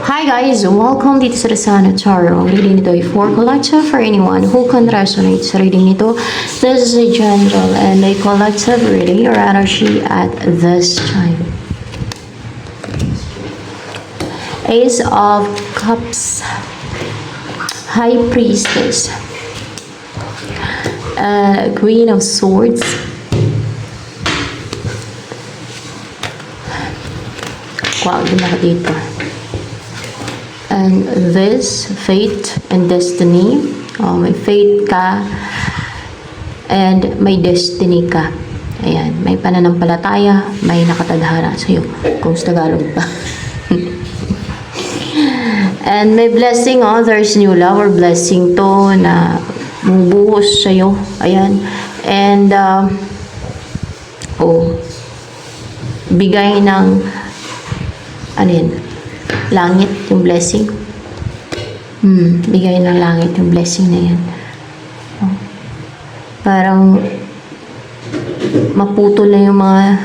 Hi guys, welcome dito sa Rasana Tarot. Ang reading nito ay for collective for anyone who can resonate sa reading nito. This is a general and a collective reading your energy at this time. Ace of Cups, High Priestess, Queen of Swords, wow, di na dito. And this, fate and destiny. May fate ka and may destiny ka. Ayan, may pananampalataya, may nakatadhana sa'yo. Kung sa Tagalog pa. And may blessing, there's new love or blessing to na bubuhos sa'yo. Ayan. And, bigay ng, ano yun? Langit, yung blessing. Bigay ng langit yung blessing na yan. Parang maputol na yung mga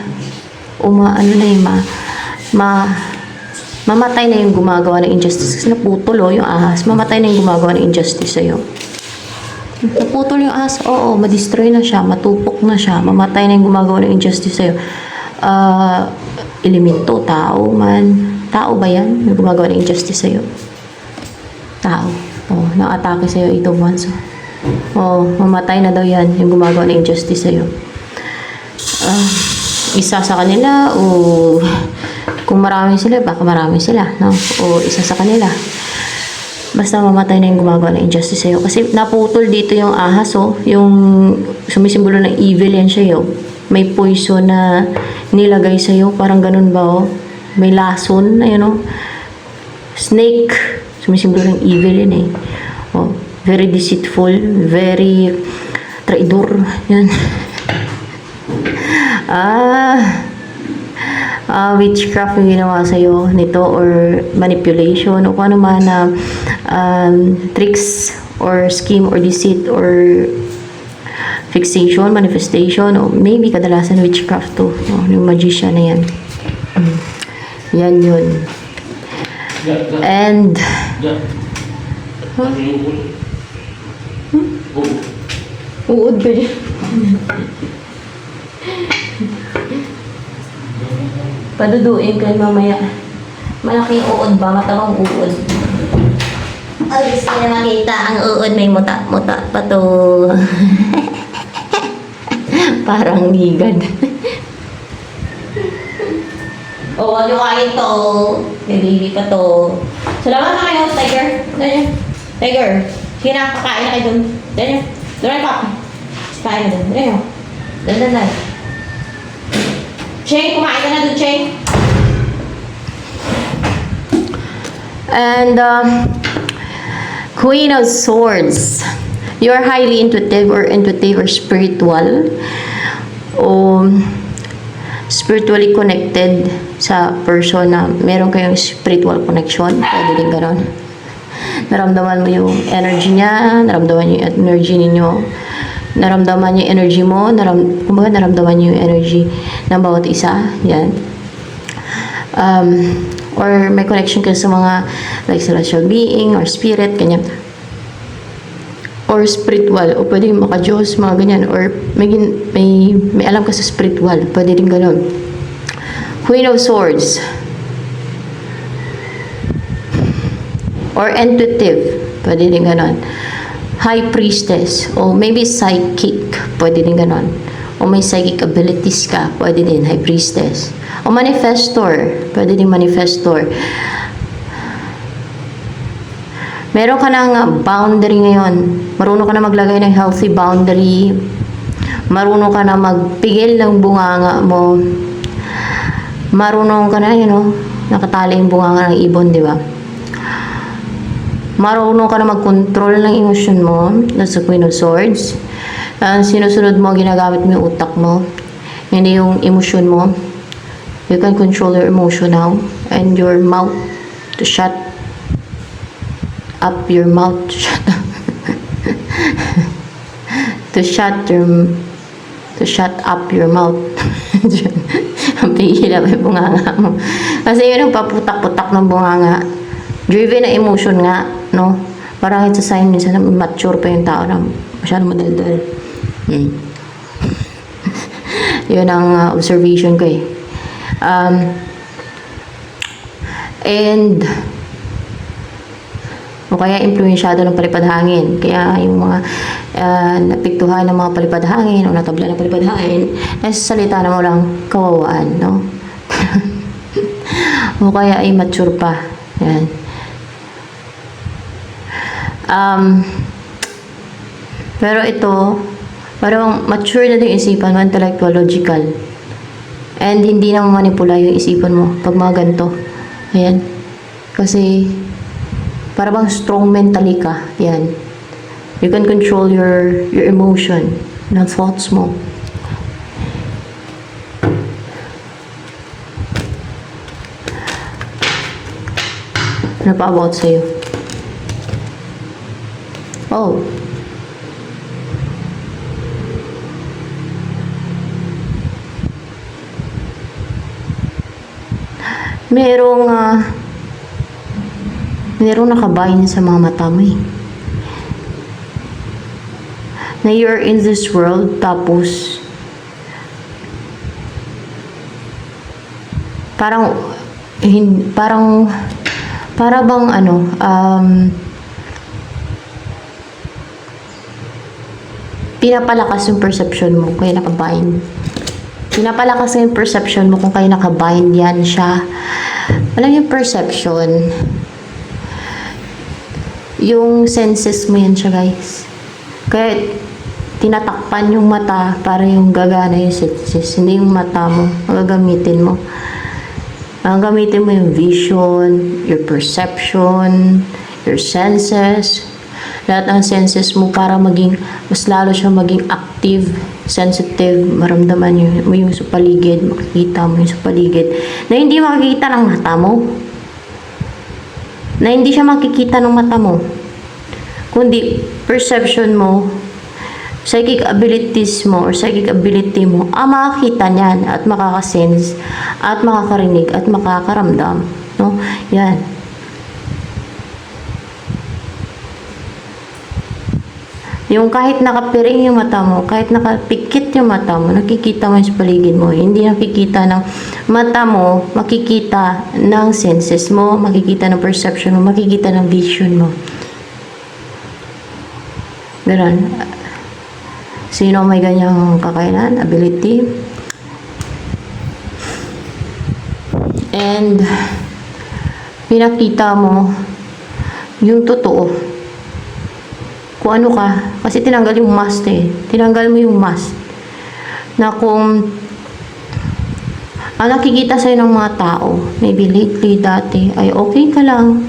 mamatay na yung gumagawa ng injustice. Kasi naputol yung ahas. Mamatay na yung gumagawa ng injustice sa'yo. Naputol yung ahas. Oo, madestroy na siya. Matupok na siya. Mamatay na yung gumagawa ng injustice sa'yo. Elemento, tao man. Tao ba yan? Yung gumagawa ng injustice sa'yo? Tao. Nang-atake sa'yo ito once. Mamatay na daw yan yung gumagawa ng injustice sa'yo. Isa sa kanila o kung marami sila, baka marami sila. No? O isa sa kanila. Basta mamatay na yung gumagawa ng injustice sa'yo. Kasi naputol dito yung ahas. Yung sumisimbolo ng evil yan sa'yo. May poison na nilagay sa'yo. Parang ganun ba May lason, snake, sumisimbolo ng evil yun very deceitful, very traidor, yan. Witchcraft yung ginawa sa'yo nito or manipulation o kung ano man na tricks or scheme or deceit or fixation, manifestation o maybe kadalasan witchcraft to, yung magician na yan. Yan yun. And uod ba yun? Paduduin kayo mamaya. Malaking uod ba? Matabang uod. Gusto niya makita ang uod. May muta-muta pa to. Parang higad. Ano kain to? May baby pa to. Salamat na kayo, Tiger. Ganyan. Tiger. Sige na, kakain na kayo dun. Ganyan. Doon na papa. Kain na dun. Ganyan. Doon. Cheng, kumain ka na dun, Cheng. And, Queen of Swords. You're highly intuitive or spiritual. Spiritually connected sa person na meron kayong spiritual connection. Pwede din gano'n. Naramdaman mo yung energy niya, naramdaman niyo yung energy ninyo, naramdaman niyo yung energy mo, naramdaman niyo yung energy ng bawat isa. Yan. Or may connection kayo sa mga like celestial being or spirit, ganyan. Or spiritual, o pwede maka-Diyos, mga ganyan, or may alam ka sa spiritual, pwede din gano'n. Queen of Swords, or intuitive, pwede din gano'n. High Priestess, o maybe psychic, pwede din gano'n. O may psychic abilities ka, pwede din, High Priestess. O manifestor, pwede din manifestor. Meron ka ng boundary ngayon. Marunong ka na maglagay ng healthy boundary. Marunong ka na magpigil ng bunganga mo. Marunong ka na, nakatali yung bunganga ng ibon, di ba? Marunong ka na mag-control ng emosyon mo. That's the Queen of Swords. Sinusunod mo, ginagamit mo yung utak mo. Hindi yung emosyon mo. You can control your emotion now. And your mouth to shut up your mouth. To shut up your mouth. Ang pihila may bunganga mo. Kasi yun ang paputak-putak ng bunganga. Driven na emotion nga, no? Parang it's a sign minsan na mature pa yung tao na masyadong madaldal. Yun ang observation ko eh. And o kaya impluensyado ng palipad hangin. Kaya yung mga napiktuhan ng mga palipad hangin o natabla ng palipad hangin, nasasalita na walang kawawaan, no? O kaya ay mature pa. Yan. Pero ito, parang mature na din isipan mo, intellectual, logical. And hindi na manipula yung isipan mo pag mga ganito. Ayan. Kasi, para bang strong mentally ka. Yan. You can control your emotion, ng thoughts mo. Ano pa about sa'yo? Oh. Merong nakabayan sa mga mata mo eh. Na you're in this world, tapos para bang pinapalakas yung perception mo kaya nakabind. Pinapalakas yung perception mo kung kaya nakabind yan siya. Alam yung perception, yung senses mo yan siya, guys. Kaya tinatakpan yung mata para yung gagana yung senses, hindi yung mata mo ang gagamitin mo. Ang gamitin mo yung vision, your perception, your senses. Lahat ng senses mo para maging, mas lalo siya maging active, sensitive, maramdaman mo yung sa paligid, makikita mo yung sa paligid. Na hindi makikita ng mata mo. Na hindi siya makikita ng mata mo. Kundi, perception mo, psychic abilities mo or psychic ability mo makakita niyan at makakasense at makakarinig at makakaramdam, no? Yan. Yung kahit nakapiring yung mata mo, kahit nakapikit yung mata mo, nakikita mo yung sa paligid mo. Hindi nakikita ng mata mo, makikita ng senses mo, makikita ng perception mo, makikita ng vision mo. Ganun. Sino may ganyang kakayanan, ability? And pinakita mo yung totoo. Kung ano ka. Kasi tinanggal yung mask eh. Tinanggal mo yung mask. Na kung ang nakikita sa'yo ng mga tao, maybe lately, dati, ay okay ka lang.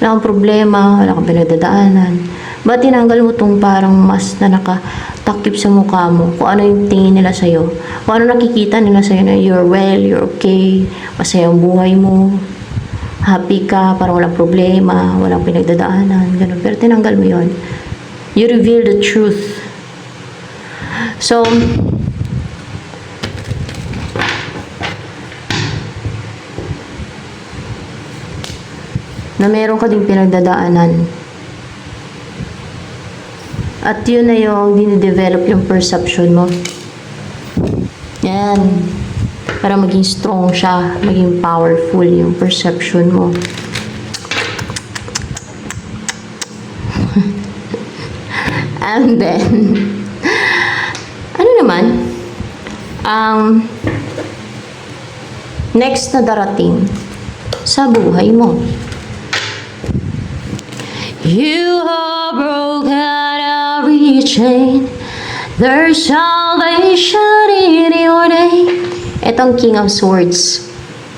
Wala kang problema, wala kang pinagdadaanan. Ba't tinanggal mo tong parang mask na nakatakip sa mukha mo? Kung ano yung tingin nila sa'yo. Kung ano nakikita nila sa'yo na you're well, you're okay, masaya ang buhay mo, happy ka, parang walang problema, walang pinagdadaanan, ganun. Pero tinanggal mo yon. You reveal the truth. So, na meron ka ding pinagdadaanan. At yun na yung dinidevelop yung perception mo. Yan. Para maging strong siya, maging powerful yung perception mo. And then, ano naman, next na darating sa buhay mo. You are broken every chain. There's salvation in your name. Itong King of Swords.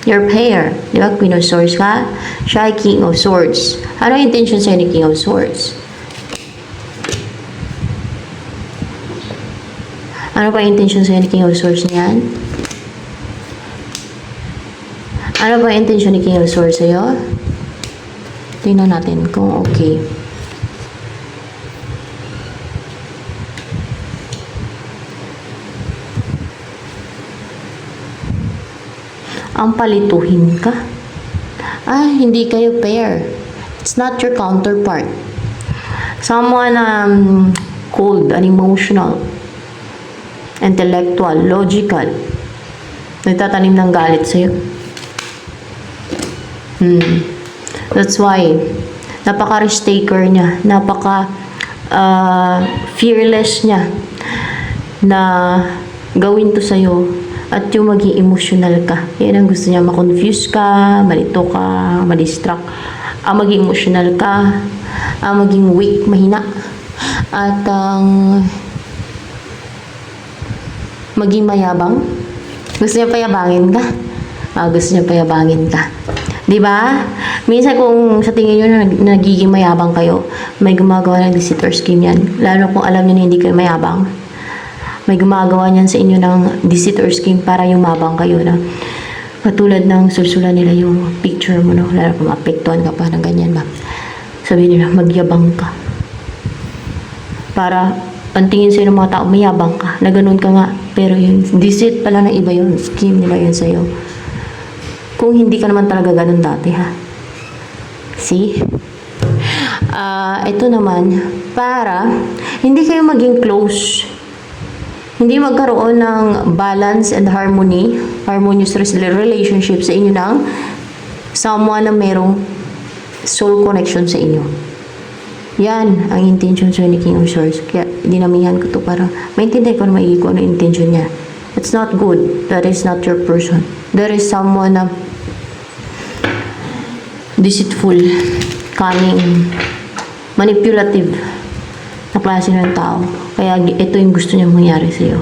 Your pair. Di ba? Queen of Swords ka? Siya ay King of Swords. Ano yung intention sa'yo ni King of Swords? Ano pa yung intention sa'yo ni King of Swords niyan? Ano ba yung intention ni King of Swords sa'yo? Tingnan natin kung okay. Ang palituhin ka. Hindi kayo pair. It's not your counterpart. Someone cold, unemotional, intellectual, logical, nagtatanim ng galit sa'yo. That's why, napaka-risk taker niya, fearless niya na gawin to sa'yo at yung maging emotional ka. Yan ang gusto niya, ma-confuse ka, malito ka, ma-distract. Maging emotional ka, maging weak, mahina, at maging mayabang. Gusto niya payabangin ka. Gusto niya payabangin ka. Diba? Minsan kung sa tingin nyo na nagiging mayabang kayo, may gumagawa ng deceit or scheme yan. Lalo kung alam nyo na hindi kayo mayabang. May gumagawa niyan sa inyo ng deceit or scheme para yumabang kayo na katulad ng sulsulan nila yung picture mo, no? Lalo kung mapektuhan ka pa ng ganyan ba. Sabihin nila, magyabang ka. Para ang tingin sa'yo ng mga tao, mayabang ka. Na ganun ka nga. Pero yun, deceit pala na iba yun. Scheme nila yun sa'yo. Kung hindi ka naman talaga ganun dati, ha? See? Ito naman, para hindi kayo maging close. Hindi magkaroon ng balance and harmonious relationship sa inyo ng someone na merong soul connection sa inyo. Yan ang intention sa ni King of Swords. Kaya dinamihan ko to para maintindihan ko na maigi ko ano intention niya. It's not good. That is not your person. There is someone na deceitful, cunning, manipulative na klase ng tao. Kaya ito yung gusto niya mangyari sa iyo.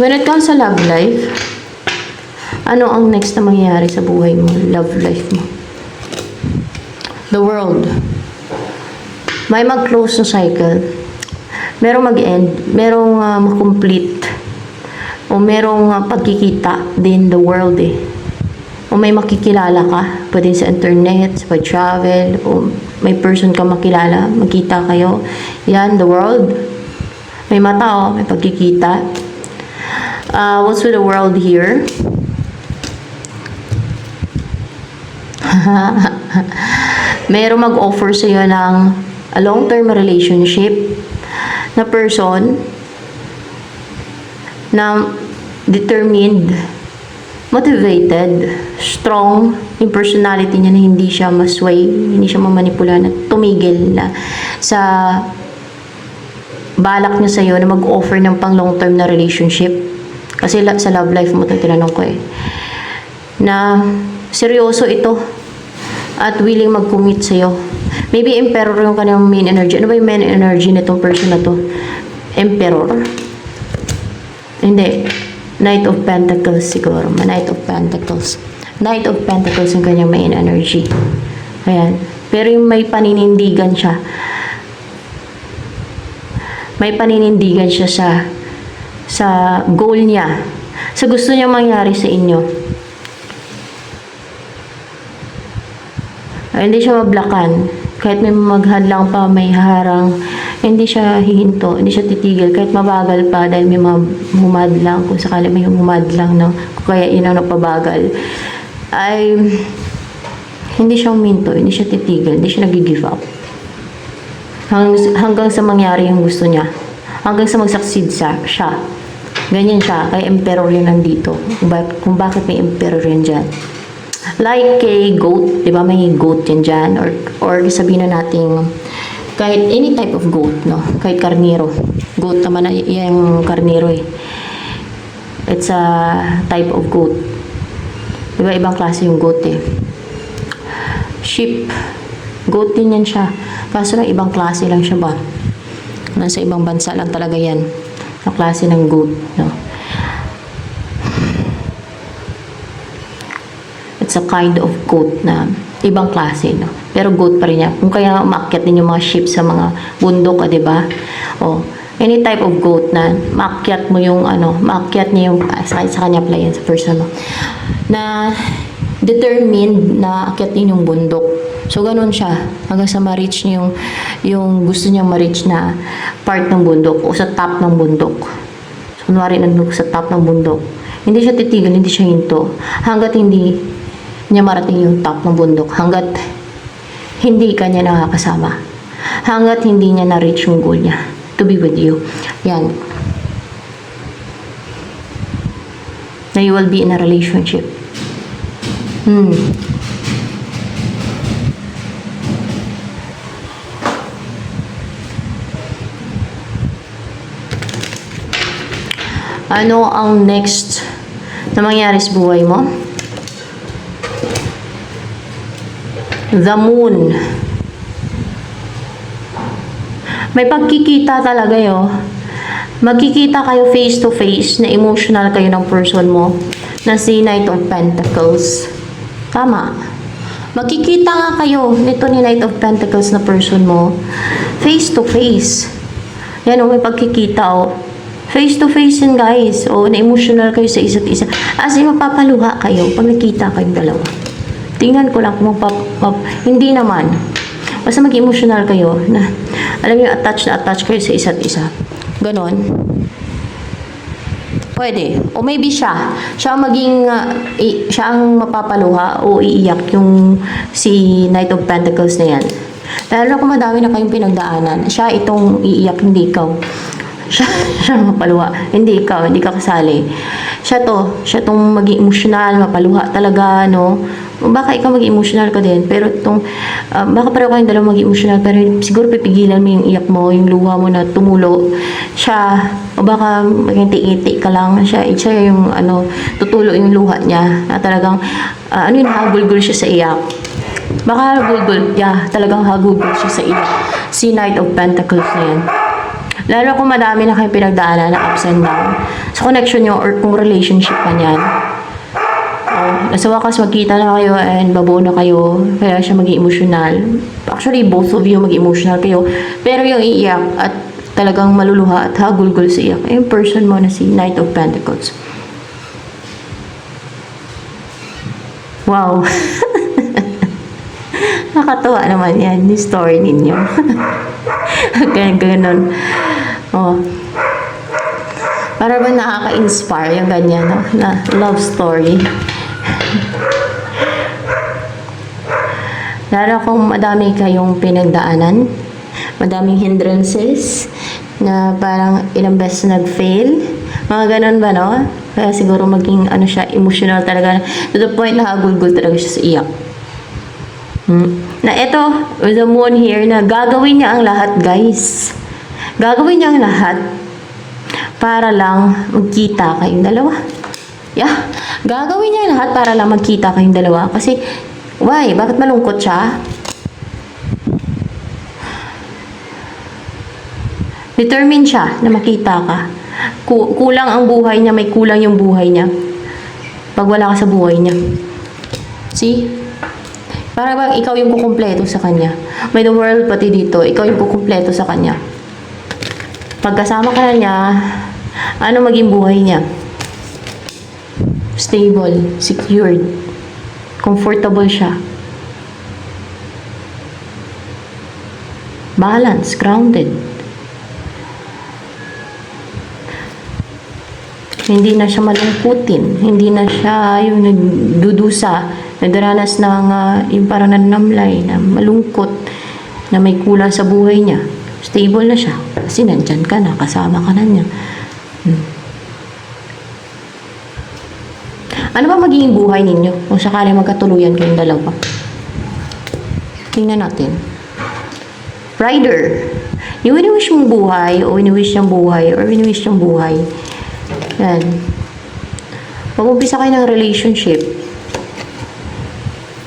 When it comes sa love life, ano ang next na mangyayari sa buhay mo, love life mo? The world. May mag-close na cycle. Merong mag-end. Merong ma-complete. O merong pagkikita din the world eh. O may makikilala ka. Pwede sa internet, sa pag-travel, o may person ka makilala, magkita kayo. Yan, the world. May mata may pagkikita. What's with the world here? Merong mag-offer sa iyo ng a long-term relationship na person na determined, motivated, strong yung personality niya na hindi siya masway, hindi siya mamanipula na tumigil na sa balak niya sa iyo na mag-offer ng pang long-term na relationship. Kasi sa love life mo ito tinanong ko eh. Na seryoso ito at willing mag-commit sa'yo. Maybe emperor yung kanyang main energy. Ano ba yung main energy nitong person na to? Emperor? Hindi. Knight of Pentacles siguro. Knight of Pentacles. Knight of Pentacles yung kanyang main energy. Ayan. Pero yung may paninindigan siya. May paninindigan siya sa goal niya. Sa gusto niya mangyari sa inyo. Hindi siya mablakan. Kahit may maghadlang pa, may harang, hindi siya hihinto, hindi siya titigil. Kahit mabagal pa dahil may humadlang, kung sakali may humadlang, no? Kaya yun ang napabagal. Ay, hindi siya huminto, hindi siya titigil, hindi siya nag-give up. Hanggang sa mangyari yung gusto niya. Hanggang sa mag-succeed siya. Ganyan siya. Kaya emperor yun nandito. Kung bakit may emperor yun dyan. Like kay goat, di ba may goat yan dyan? Or sabihin na natin, kahit any type of goat, no? Kahit karniro. Goat naman yung karniro eh. It's a type of goat. Di ba ibang klase yung goat eh. Sheep. Goat din yan siya. Kaso lang ibang klase lang siya ba? Nasa ibang bansa lang talaga yan. Na klase ng goat, no? It's a kind of goat na ibang klase, no? Pero goat pa rin yan. Kung kaya umaakyat din yung mga sheep sa mga bundok, di ba? O, any type of goat na maakyat mo yung maakyat niya yung sa kanya pala yan, sa person mo. Na determined na akyatin yung bundok. So, ganun siya. Hanggang sa ma-reach niya yung gusto niyang ma-reach na part ng bundok o sa top ng bundok. So, kunwari nandun sa top ng bundok. Hindi siya titigil, hindi siya hinto. Hanggat hindi niya marating yung top ng bundok hanggat hindi ka niya nakakasama. Hanggat hindi niya na-reach yung goal niya to be with you. Yan. Na you will be in a relationship. Ano ang next na mangyari sa buhay mo? The moon. May pagkikita talaga yo. Magkikita kayo face to face na emotional kayo ng person mo na si Knight of Pentacles. Tama. Magkikita nga kayo nito ni Knight of Pentacles na person mo face to face. Yan o, may pagkikita o. Face to face yun guys. O, na-emotional kayo sa isa't isa. As in, mapapaluha kayo pag nakita kayong dalawa. Tingnan ko lang kung hindi naman. Basta mag-emotional kayo na alam niyo, attach kayo sa isa't isa. Ganon. Pwede. O maybe siya maging, siya ang mapapaluha o iiyak yung si Knight of Pentacles na yan. Dahil kung madami na kayong pinagdaanan, siya itong iiyak, hindi ikaw. Siya mapaluha. Hindi ikaw, hindi ka kasali. Siya tong maging emotional, mapaluha talaga, no? Baka ikaw maging emotional ka din, pero baka pareho kayong dalawa maging emotional, pero siguro pipigilan mo yung iyak mo, yung luha mo na tumulo. Siya, o baka maging tiiti ka lang, siya yung, tutulo yung luha niya, na talagang, hagulgul siya sa iyak. Baka talagang hagulgul siya sa iyak. Si Knight of Pentacles na yan. Lalo kung madami na kayong pinagdaanan na ups and down sa connection nyo or kung relationship pa niyan. Nasa wakas magkita na kayo and babuo na kayo, kaya siya maging emotional. Actually, both of you maging emotional kayo. Pero yung iiyak at talagang maluluha at hagulgul sa iyak, yung person mo na si Knight of Pentacles. Wow! Nakatawa naman yan, yung story ninyo. Ganun. Oh. Para ba nakaka-inspire yung ganyan, no? Na love story. Lalo kung madami kayong pinagdaanan, madaming hindrances, na parang ilang beses nag-fail. Mga ganun ba, no? Kaya siguro maging, siya, emotional talaga. To the point na hagulgul talaga siya sa iyak. Na ito, with the moon here, na gagawin niya ang lahat, guys. Gagawin niya ang lahat para lang magkita kayong dalawa. Yeah. Gagawin niya ang lahat para lang magkita kayong dalawa. Kasi, why? Bakit malungkot siya? Determined siya na makita ka. Kulang ang buhay niya, may kulang yung buhay niya. Pag wala ka sa buhay niya. See? Para bang ikaw yung kukumpleto sa kanya. May the world pati dito, ikaw yung kukumpleto sa kanya. Pagkasama ka na niya, ano maging buhay niya? Stable, secured, comfortable siya. Balance, grounded. Hindi na siya malungkutin, hindi na siya yung nagdudusa, nagdaranas ng yung parang nanamlay, na malungkot, na may kulang sa buhay niya. Stable na siya. Kasi nandyan ka na, kasama ka na niya. Ano ba magiging buhay ninyo kung sakali magkatuluyan kayong dalawa? Tingnan natin. Rider. Yung wini-wish mong buhay, o wini-wish niyang buhay, or wini-wish niyang buhay. Yan. Mag-umpisa kayo ng relationship.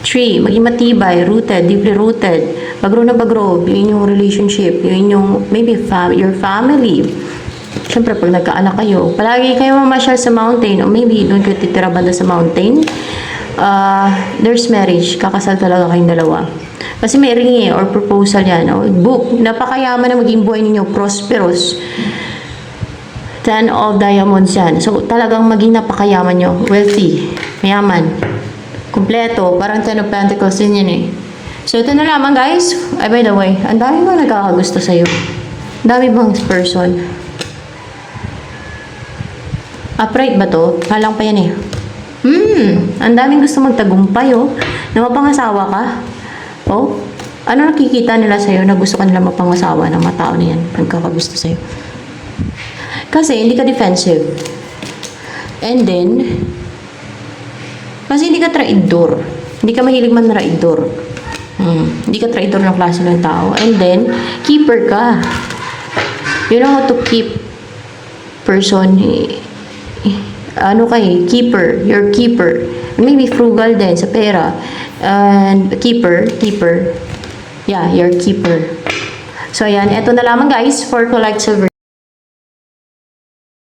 3. Maging matibay, rooted, deeply rooted. Bagro na bagro, yun yung relationship. Yun yung, maybe your family. Siyempre, pag nagkaanak kayo, palagi kayo mamasyal sa mountain, o maybe doon kayo titira banda sa mountain. There's marriage. Kakasal talaga kayong dalawa. Kasi may ring or proposal yan. O book. Napakayaman na maging buhay ninyo. Prosperous. 10 of diamonds yan. So, talagang maging napakayaman nyo. Wealthy. Mayaman. Kompleto. Parang 10 of pentacles din yan eh. So, ito na lamang guys. Ay, by the way, ang dami bang nagkakagusto sa'yo? Ang dami bang person? Upright ba to? Halang pa yan eh. Ang daming gusto magtagumpay, oh. Na mapangasawa ka. Oh, ano nakikita nila sa'yo na gusto ka nila mapangasawa ng mga tao na yan? Nagkakagusto sa'yo. Kasi, hindi ka defensive. And then, kasi hindi ka traidor. Hindi ka mahilig man na traidor. Hindi ka traidor ng klase ng tao. And then, keeper ka. You know how to keep person. Ano kay keeper. You're keeper. Maybe frugal din sa pera. And keeper. Yeah, you're keeper. So, ayan. Ito na lamang guys for collective